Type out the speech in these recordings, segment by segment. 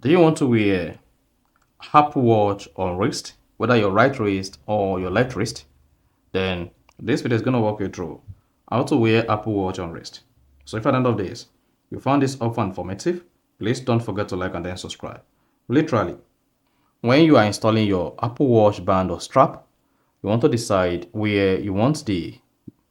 Do you want to wear Apple Watch on wrist, whether your right wrist or your left wrist? Then this video is going to walk you through how to wear Apple Watch on wrist. So if at the end of this you found this offer informative, please don't forget to like and then subscribe. Literally, when you are installing your Apple Watch band or strap, you want to decide where you want the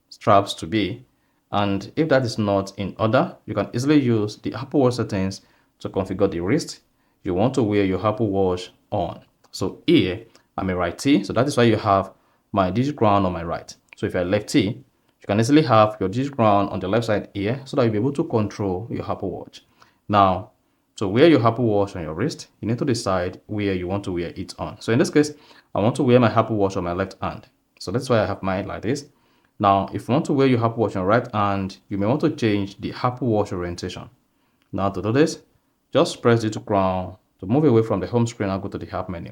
straps to be, and if that is not in order, you can easily use the Apple Watch settings to configure the wrist you want to wear your Apple Watch on. So here I'm a righty, so that is why you have my digit crown on my right. So if you're a lefty, you can easily have your digit crown on the left side here, so that you'll be able to control your Apple Watch. Now, to wear your Apple Watch on your wrist, you need to decide where you want to wear it on. So in this case, I want to wear my Apple Watch on my left hand. So that's why I have mine like this. Now, if you want to wear your Apple Watch on your right hand, you may want to change the Apple Watch orientation. Now to do this, just press the crown to move away from the home screen and go to the app menu.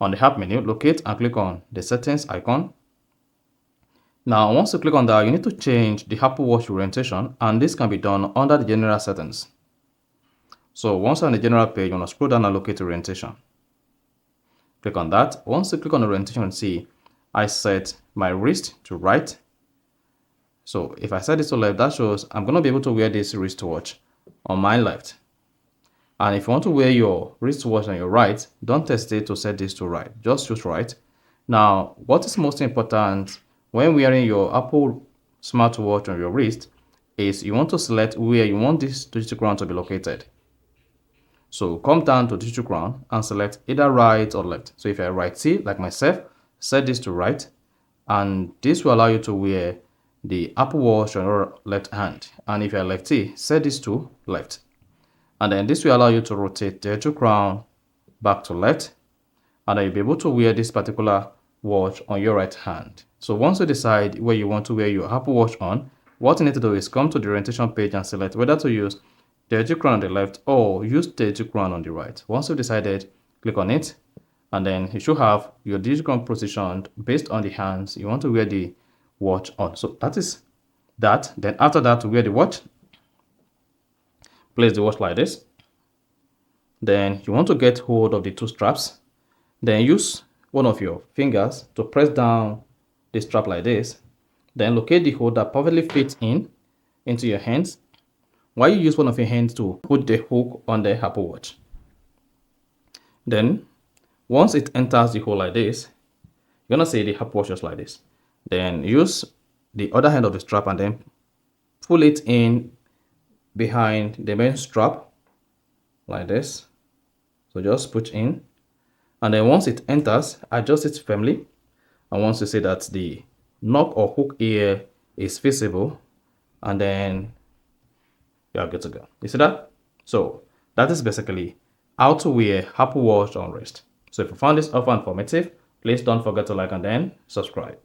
On the app menu, locate and click on the settings icon. Now, once you click on that, you need to change the Apple Watch orientation, and this can be done under the general settings. So once you're on the general page, you want to scroll down and locate orientation. Click on that. Once you click on orientation, see I set my wrist to right. So if I set it to left, that shows I'm going to be able to wear this wristwatch on my left. And if you want to wear your wristwatch on your right, don't hesitate to set this to right. Just choose right. Now, what is most important when wearing your Apple smartwatch on your wrist is you want to select where you want this digital crown to be located. So come down to digital crown and select either right or left. So if you're a righty like myself, set this to right, and this will allow you to wear the Apple Watch on your left hand. And if you're a lefty, set this to left. And then this will allow you to rotate the digital crown back to left, and then you'll be able to wear this particular watch on your right hand. So once you decide where you want to wear your Apple Watch on, what you need to do is come to the orientation page and select whether to use the digital crown on the left or use the digital crown on the right. Once you've decided, click on it, and then you should have your digital crown positioned based on the hands you want to wear the watch on. So that is that. Then after that, to wear the watch, place the watch like this. Then you want to get hold of the two straps. Then use one of your fingers to press down the strap like this. Then locate the hole that perfectly fits into your hands, while you use one of your hands to put the hook on the Apple Watch. Then once it enters the hole like this, you're gonna see the Apple Watch just like this. Then use the other hand of the strap and then pull it in behind the main strap like this. So just push in, and then once it enters, adjust it firmly, and once you see that the knob or hook here is visible, and then you're good to go. You see that? So that is basically how to wear Apple Watch on wrist. So if you found this offer informative, please don't forget to like and then subscribe.